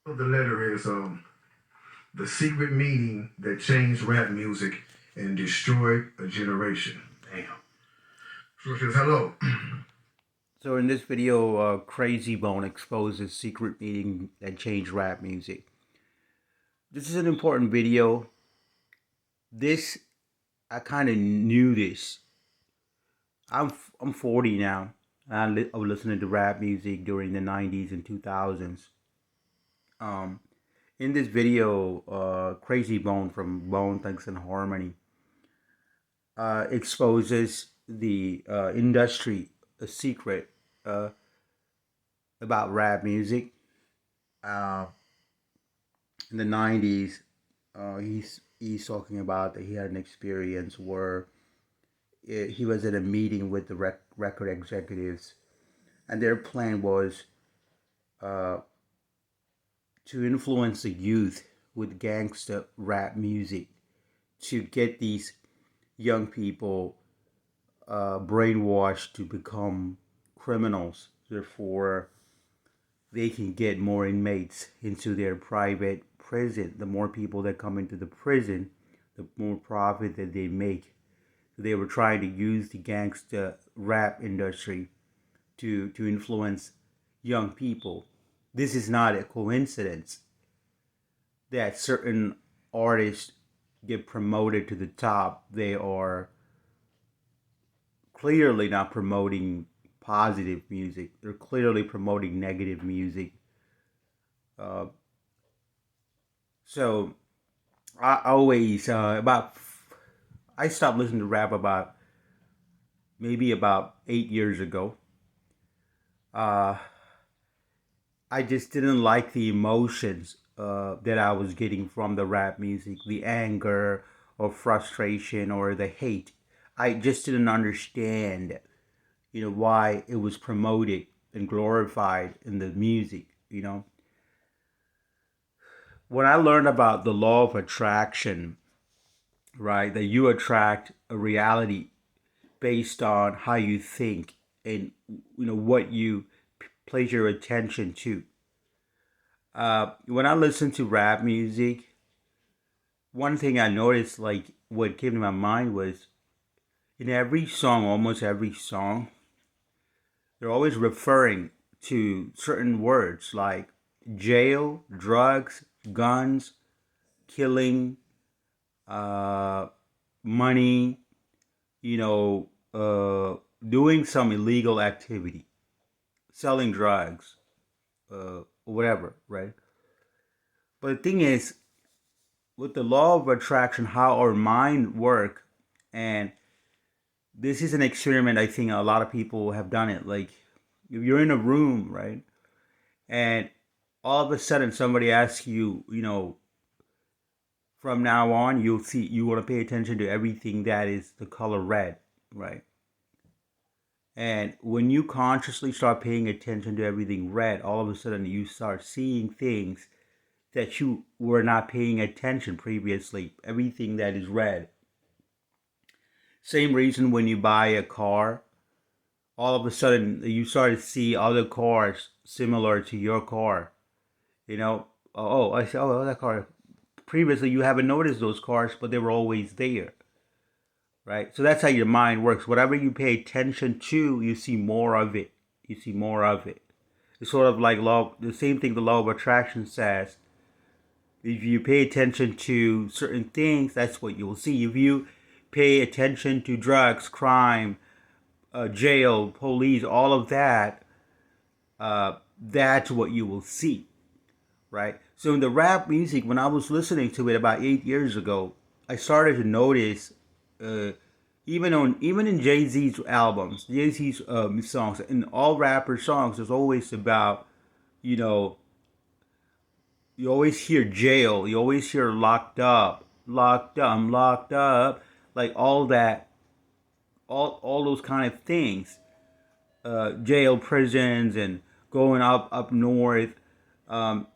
The letter is the secret meeting that changed rap music and destroyed a generation. Damn. So it says hello. So in this video, Crazy Bone exposes secret meeting that changed rap music. This is an important video. I kind of knew this. I'm 40 now. I was listening to rap music during the 90s and 2000s. Um, in this video, Crazy Bone from Bone Thugs and Harmony exposes the industry, a secret about rap music. Uh, in the 90s, he's talking about that he had an experience where he was in a meeting with the record executives, and their plan was uh, to influence the youth with gangster rap music to get these young people brainwashed to become criminals. Therefore, they can get more inmates into their private prison. The more people that come into the prison, the more profit that they make. So they were trying to use the gangster rap industry to influence young people. This is not a coincidence that certain artists get promoted to the top. They are clearly not promoting positive music. They're clearly promoting negative music. Uh, so I always I stopped listening to rap about maybe about 8 years ago. Uh, I just didn't like the emotions that I was getting from the rap music, the anger or frustration or the hate. I just didn't understand, why it was promoted and glorified in the music. When I learned about the law of attraction, right, that you attract a reality based on how you think and what you place your attention to. When I listen to rap music, one thing I noticed, like what came to my mind was in every song, almost every song, they're always referring to certain words like jail, drugs, guns, killing, uh, money, you know, doing some illegal activity, selling drugs, whatever, right? But the thing is, with the law of attraction, how our mind work, and this is an experiment. I think a lot of people have done it. Like, if you're in a room, right, and all of a sudden somebody asks you, from now on, you want to pay attention to everything that is the color red, right? And when you consciously start paying attention to everything red, all of a sudden you start seeing things that you were not paying attention previously. Everything that is red. Same reason when you buy a car, all of a sudden you start to see other cars similar to your car. I said, oh, that car. Previously, you haven't noticed those cars, but they were always there, right? So that's how your mind works. Whatever you pay attention to, you see more of it. You see more of it. It's sort of like law. The same thing the law of attraction says. If you pay attention to certain things, that's what you will see. If you pay attention to drugs, crime, jail, police, all of that, that's what you will see, right? So in the rap music, when I was listening to it about 8 years ago, I started to notice, uh, even in Jay Z's albums, Jay Z's songs, in all rapper songs, there's always about, you know, you always hear jail, you always hear locked up, I'm locked up, like all that, all those kind of things, jail, prisons, and going up north. Um,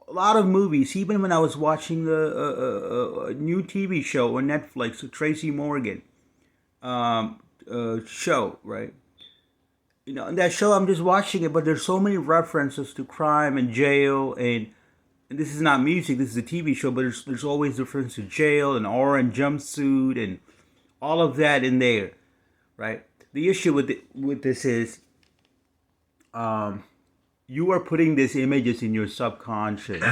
a lot of movies. Even when I was watching the new TV show on Netflix, Tracy Morgan show, right? in that show, I'm just watching it, but there's so many references to crime and jail, and this is not music. This is a TV show, but there's always reference to jail and orange jumpsuit and all of that in there, right? The issue with this is, you are putting these images in your subconscious.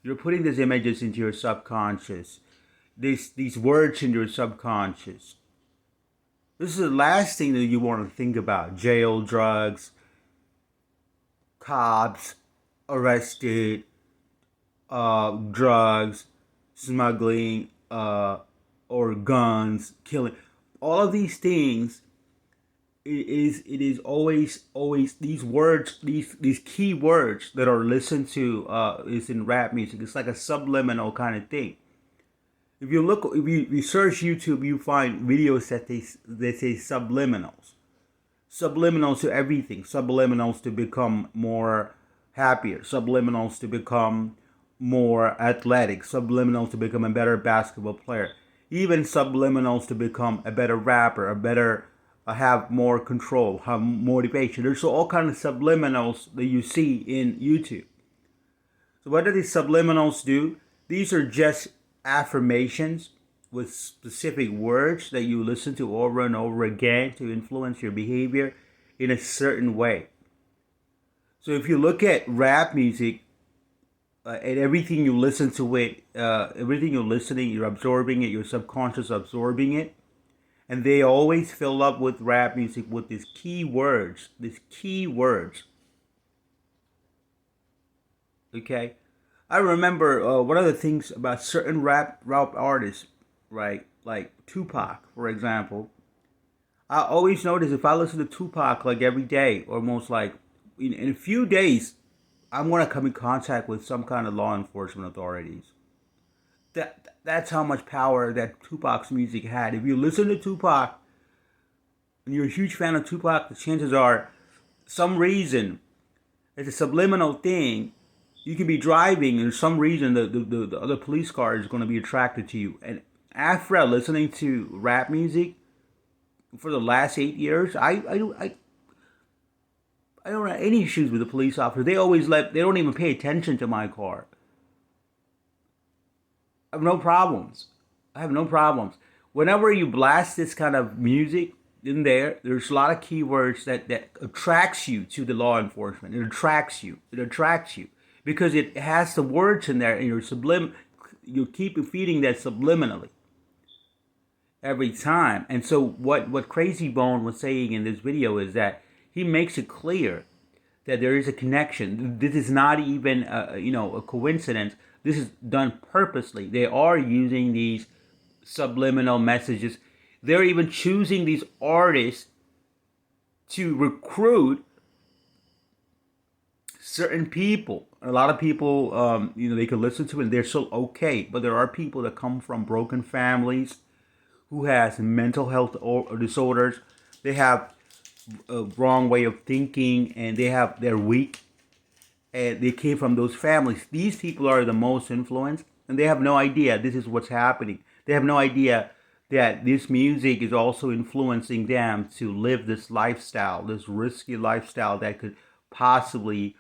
You're putting these images into your subconscious. These words in your subconscious. This is the last thing that you want to think about. Jail, drugs, cops, arrested, drugs, smuggling, or guns, killing. All of these things, it is always these words, these key words that are listened to, is in rap music. It's like a subliminal kind of thing. If you search YouTube, you find videos that they say subliminals to everything, subliminals to become more happier, subliminals to become more athletic, subliminals to become a better basketball player, even subliminals to become a better rapper, a better have more control, have motivation. There's all kinds of subliminals that you see in YouTube. So what do these subliminals do? These are just affirmations with specific words that you listen to over and over again to influence your behavior in a certain way. So if you look at rap music, and everything you listen to it, everything you're listening, you're absorbing it, your subconscious absorbing it, and they always fill up with rap music with these key words, Okay, I remember one of the things about certain rap artists, right? Like Tupac, for example. I always notice if I listen to Tupac like every day, almost like in a few days, I'm gonna come in contact with some kind of law enforcement authorities. That's how much power that Tupac's music had. If you listen to Tupac and you're a huge fan of Tupac, the chances are, some reason, it's a subliminal thing. You can be driving, and for some reason the other police car is going to be attracted to you. And after listening to rap music for the last 8 years, I don't have any issues with the police officer. They don't even pay attention to my car. I have no problems. Whenever you blast this kind of music in there, there's a lot of keywords that attracts you to the law enforcement. It attracts you. Because it has the words in there, and you keep feeding that subliminally every time. And so what Crazy Bone was saying in this video is that he makes it clear that there is a connection. This is not even a coincidence. This is done purposely. They are using these subliminal messages. They're even choosing these artists to recruit certain people. A lot of people, they can listen to it and they're still okay. But there are people that come from broken families, who has mental health or disorders. They have a wrong way of thinking, and they're weak, and they came from those families. These people are the most influenced, and they have no idea this is what's happening. They have no idea that this music is also influencing them to live this lifestyle, this risky lifestyle that could possibly,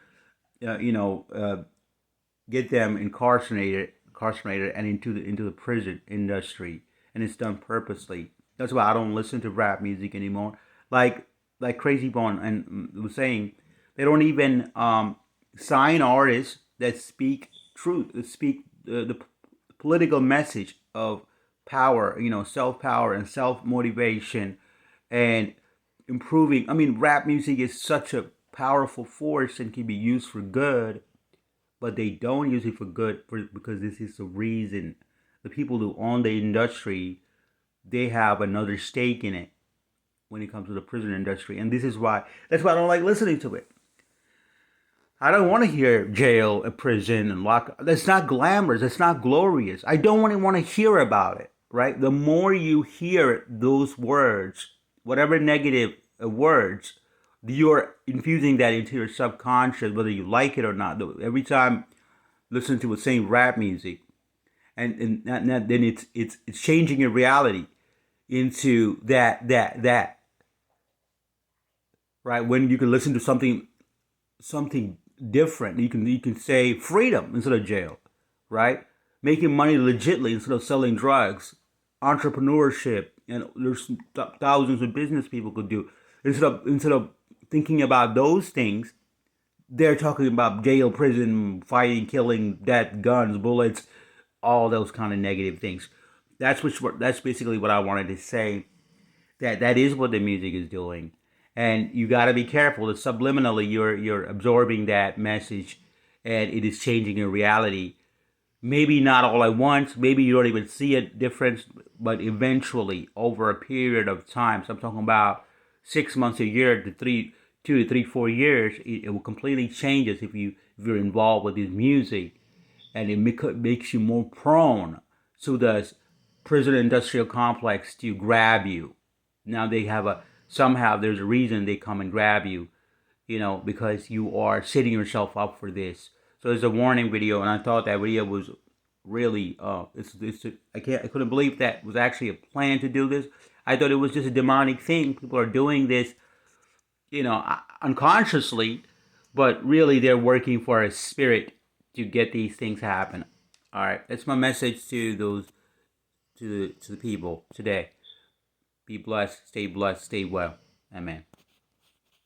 get them incarcerated and into the prison industry. And it's done purposely. That's why I don't listen to rap music anymore. Like Crazy Bone and was saying, they don't even sign artists that speak truth, that speak the political message of power, self-power and self-motivation and improving. I mean, rap music is such a powerful force and can be used for good, but they don't use it for good because this is the reason. The people who own the industry, they have another stake in it when it comes to the prison industry. And that's why I don't like listening to it. I don't want to hear jail, a prison, and lock. That's not glamorous. That's not glorious. I don't want to hear about it, right? The more you hear those words, whatever negative words, you're infusing that into your subconscious, whether you like it or not. Every time listen to the same rap music, and then it's changing your reality into that right? When you can listen to something different. You can say freedom instead of jail, right? Making money legitly instead of selling drugs, entrepreneurship, and there's thousands of business people could do. Instead of thinking about those things, they're talking about jail, prison, fighting, killing, death, guns, bullets, all those kind of negative things. That's basically what I wanted to say. That is what the music is doing, and you got to be careful that subliminally you're absorbing that message, and it is changing your reality. Maybe not all at once, maybe you don't even see a difference, but eventually over a period of time, so I'm talking about 6 months, a year to 2 to 3 4 years, it will completely changes if you're involved with this music, and it makes you more prone to the prison industrial complex to grab you. Now they have a somehow there's a reason they come and grab you, because you are setting yourself up for this. So it's a warning video, and I thought that video was really I couldn't believe that was actually a plan to do this. I thought it was just a demonic thing. People are doing this, unconsciously, but really they're working for a spirit to get these things happen. All right, that's my message to those to the people today. Be blessed, stay well. Amen.